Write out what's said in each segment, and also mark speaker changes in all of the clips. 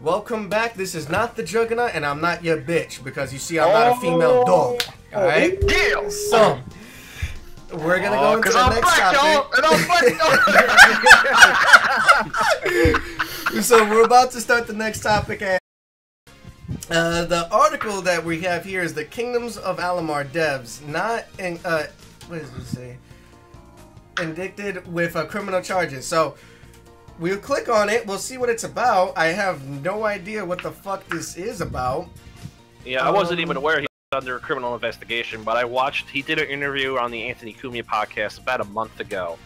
Speaker 1: Welcome back. This is not the Juggernaut, and I'm not your bitch because you see I'm not a female dog. All right.
Speaker 2: Yeah.
Speaker 1: So we're gonna go into the next topic. So we're about to start the next topic. And the article that we have here is the Kingdoms of Amalur devs not in what does it say? Indicted with criminal charges. So we'll click on it. We'll see what it's about. I have no idea what the fuck this is about.
Speaker 3: Yeah, I wasn't even aware he was under a criminal investigation, but I watched. He did an interview on the Anthony Cumia podcast about a month ago.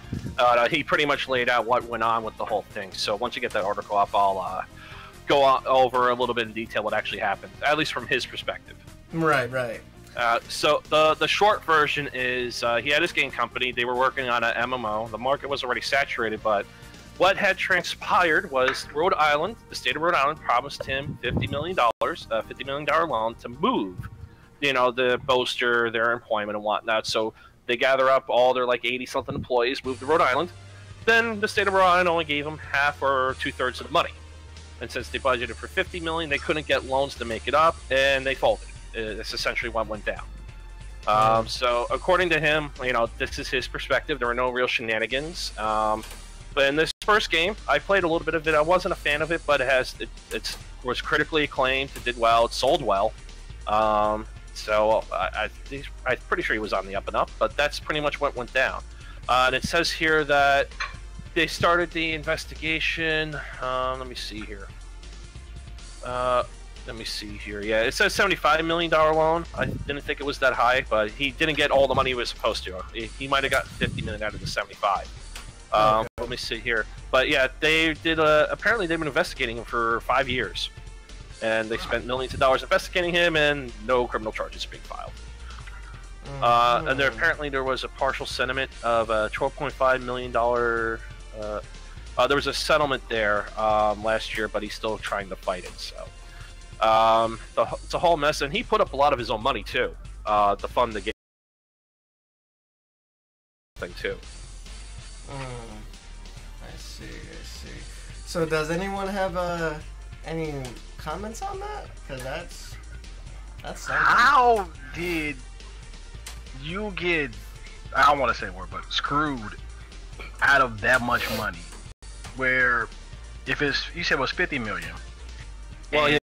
Speaker 3: He pretty much laid out what went on with the whole thing. So once you get that article up, I'll go over a little bit in detail what actually happened, at least from his perspective.
Speaker 1: Right, right.
Speaker 3: So the short version is he had his game company. They were working on an MMO. The market was already saturated, but what had transpired was Rhode Island, the state of Rhode Island, promised him $50 million loan to move, you know, to bolster their employment and whatnot. So they gather up all their like 80-something employees, move to Rhode Island. Then the state of Rhode Island only gave them half or 2/3 of the money. And since they budgeted for $50 million, they couldn't get loans to make it up, and they folded. That's essentially what went down. So according to him, you know, this is his perspective. There were no real shenanigans. But in this first game, I played a little bit of it. I wasn't a fan of it, but it was critically acclaimed. It did well. It sold well. So I'm pretty sure he was on the up and up. But that's pretty much what went down. And it says here that they started the investigation. Let me see here. Yeah, it says $75 million loan. I didn't think it was that high, but he didn't get all the money he was supposed to. He might have got $50 million out of the 75. Okay. Let me see here. But yeah, they did. Apparently, they've been investigating him for 5 years, and they spent millions of dollars investigating him, and no criminal charges being filed. And there was a partial settlement of $12.5 million. There was a settlement there last year, but he's still trying to fight it. So it's a whole mess, and he put up a lot of his own money too to fund the game thing too.
Speaker 1: I see. So does anyone have any comments on that? Because that's something.
Speaker 2: How did you get, I don't want to say a word, but screwed out of that much money? Where if it's, you said it was 50 million.
Speaker 3: Well, yeah.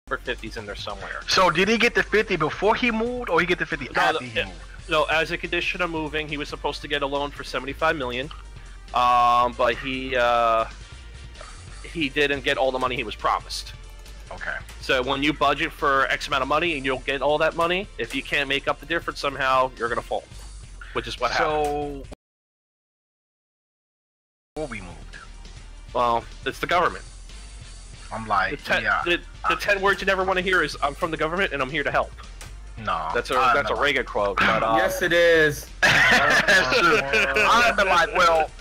Speaker 3: For 50s in there somewhere.
Speaker 2: So did he get the 50 before he moved, or he get the 50 after he moved?
Speaker 3: No, as a condition of moving, he was supposed to get a loan for $75 million, but he didn't get all the money he was promised.
Speaker 2: Okay.
Speaker 3: So when you budget for X amount of money and you'll get all that money, if you can't make up the difference somehow, you're gonna fall, which is what happened.
Speaker 2: So before we moved,
Speaker 3: well, it's the government.
Speaker 2: I'm like,
Speaker 3: the 10 words you never want to hear is "I'm from the government and I'm here to help."
Speaker 2: No,
Speaker 3: that's a Reagan quote. But,
Speaker 4: yes, it is.
Speaker 2: I've been like, well,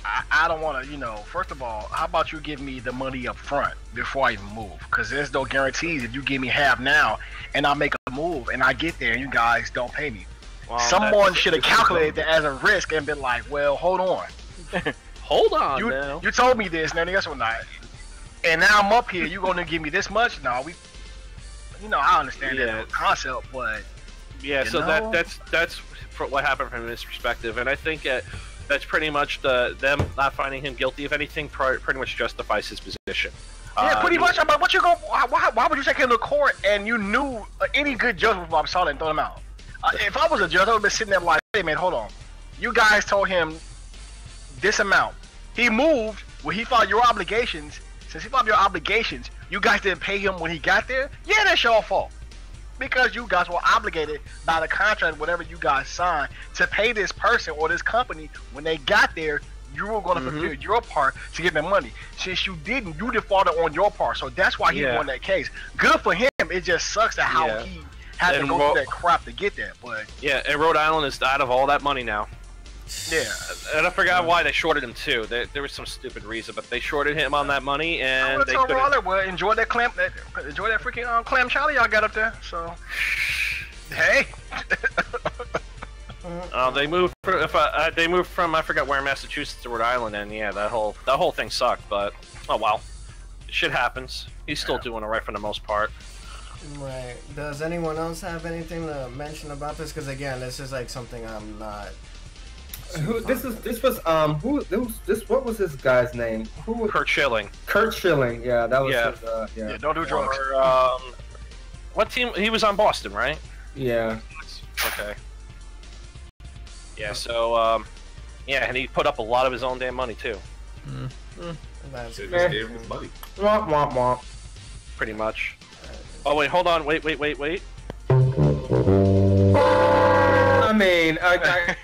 Speaker 2: I don't want to, you know. First of all, how about you give me the money up front before I even move? Because there's no guarantees if you give me half now and I make a move and I get there and you guys don't pay me. Well, someone should have calculated that as a risk and been like, well, hold on.
Speaker 3: Hold on now.
Speaker 2: You told me this, and guess what? Not. And now I'm up here. You gonna give me this much? No, you know, I understand that concept, but
Speaker 3: yeah. So that's what happened from his perspective, and I think that's pretty much them not finding him guilty of anything. Pretty much justifies his position.
Speaker 2: Yeah, pretty much. But what you go? Why would you take him to court and you knew any good judge would saw that and throw him out? If I was a judge, I would have been sitting there like, hey man, hold on. You guys told him this amount. He moved when he filed your obligations. Since he filed your obligations, you guys didn't pay him when he got there? Yeah, that's your fault. Because you guys were obligated by the contract, whatever you guys signed, to pay this person or this company when they got there. You were going to fulfill your part to get the money. Since you didn't, you defaulted on your part. So that's why he won that case. Good for him. It just sucks that how he had to go through that crap to get that. But
Speaker 3: yeah, and Rhode Island is out of all that money now. Yeah, and I forgot why they shorted him too. There was some stupid reason, but they shorted him on that money, and they couldn't.
Speaker 2: Well, enjoy that freaking clam chowder y'all got up there. So, hey.
Speaker 3: They moved. They moved from I forgot where, Massachusetts to Rhode Island, and yeah, that whole thing sucked. But oh well, shit happens. He's still doing it right for the most part.
Speaker 1: Right. Does anyone else have anything to mention about this? Because again, this is like something I'm not.
Speaker 4: This was what was this guy's name? Who was
Speaker 3: Kurt Schilling.
Speaker 4: Kurt Schilling, yeah, that was his,
Speaker 2: yeah, don't do drugs.
Speaker 3: Or, what team? He was on Boston, right?
Speaker 4: Yeah.
Speaker 3: Okay. Yeah, so, yeah, and he put up a lot of his own damn money, too.
Speaker 1: That's
Speaker 5: They just gave him his money.
Speaker 4: Womp, womp, womp.
Speaker 3: Pretty much. Oh, wait, hold on. Wait.
Speaker 4: I mean, I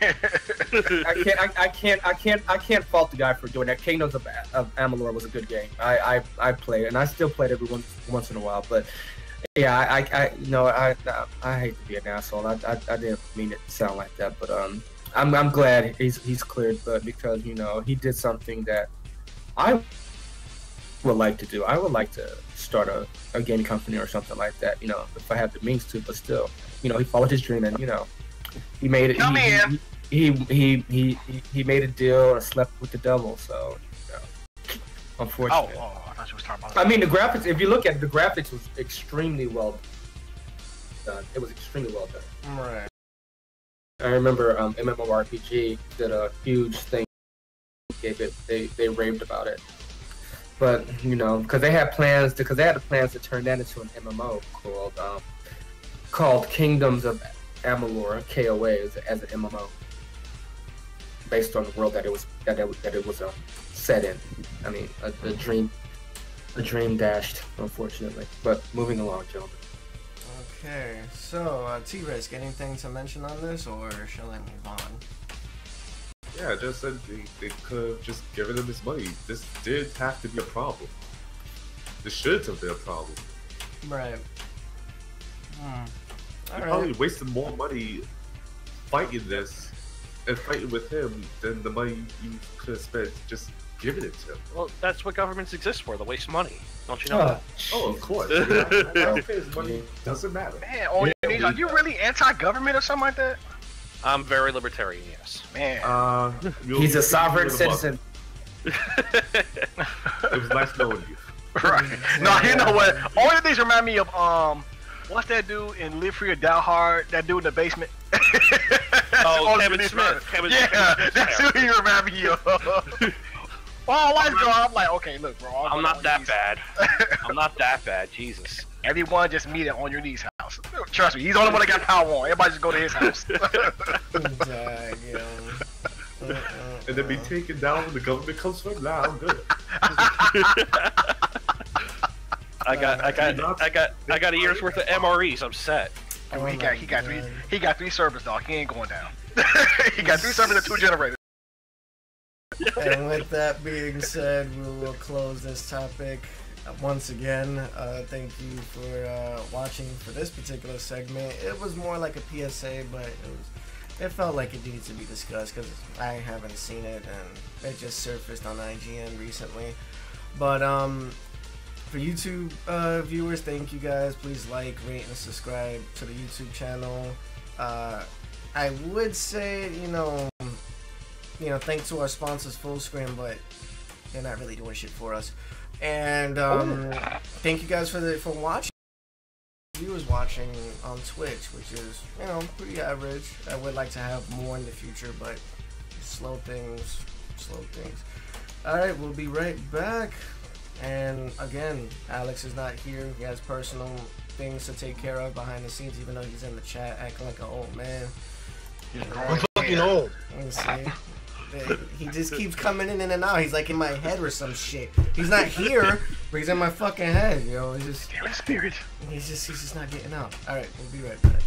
Speaker 4: can't fault the guy for doing that. Kingdoms of Amalur was a good game. I played, and I still play it every once in a while. But yeah, I hate to be an asshole. I didn't mean it to sound like that, but I'm glad he's cleared, but because he did something that I would like to do. I would like to start a game company or something like that. If I have the means to, but still, he followed his dream and he made it. He made a deal and slept with the devil. So, unfortunately.
Speaker 2: Oh, I thought you was talking about.
Speaker 4: I mean, the graphics. If you look at it, the graphics, was extremely well done. It was extremely well done.
Speaker 1: right.
Speaker 4: I remember MMORPG did a huge thing. They raved about it. But because they had plans to turn that into an MMO called Kingdoms of Amalur, KOA, as an MMO, based on the world that it was set in. I mean, a dream dashed, unfortunately. But moving along, gentlemen.
Speaker 1: Okay, so T-Risk, anything to mention on this, or shall I move on?
Speaker 5: Yeah, I just said they could have just given him his money. This did have to be a problem. This should have been a problem.
Speaker 1: Right.
Speaker 5: You probably wasted more money fighting this and fighting with him than the money you could have spent just giving it to him.
Speaker 3: Well, that's what governments exist for, to waste money. Don't you know that?
Speaker 5: Oh, of course. His money doesn't matter.
Speaker 2: Man, on your knees, are you really anti-government or something like that?
Speaker 3: I'm very libertarian, yes.
Speaker 2: Man.
Speaker 4: He's a sovereign citizen.
Speaker 5: It was nice knowing you.
Speaker 2: Right. No, you know what? All of these remind me of what's that dude in Live Free or Die Hard? That dude in the basement.
Speaker 3: Oh, Kevin Smith.
Speaker 2: Yeah, that's who he remind me of. Well, I'm like, okay, look, bro.
Speaker 3: I'm not that bad. I'm not that bad. Jesus.
Speaker 2: Everyone just meet at On Your Knees house. Trust me, he's the only one that got power on. Everybody just go to his house.
Speaker 5: And then be taken down when the government comes from. Nah, I'm good.
Speaker 3: I got a year's worth of MREs. I'm set.
Speaker 2: Oh, he got three servers, dog. He ain't going down. He got 3 servers and 2 generators.
Speaker 1: And with that being said, we will close this topic. Once again, thank you for watching for this particular segment. It was more like a PSA, but it felt like it needed to be discussed because I haven't seen it and it just surfaced on IGN recently. But for YouTube viewers, thank you guys. Please like, rate, and subscribe to the YouTube channel. I would say, thanks to our sponsors, Fullscreen, but they're not really doing shit for us. And thank you guys for watching. Viewers watching on Twitch, which is pretty average. I would like to have more in the future, but slow things. All right, we'll be right back. And again, Alex is not here. He has personal things to take care of behind the scenes, even though he's in the chat acting like an old man.
Speaker 2: I'm fucking old.
Speaker 1: Let's see. He just keeps coming in and out. He's like in my head or some shit. He's not here, but he's in my fucking head, He's just
Speaker 2: Damn spirit.
Speaker 1: He's just not getting out. All right, we'll be right back.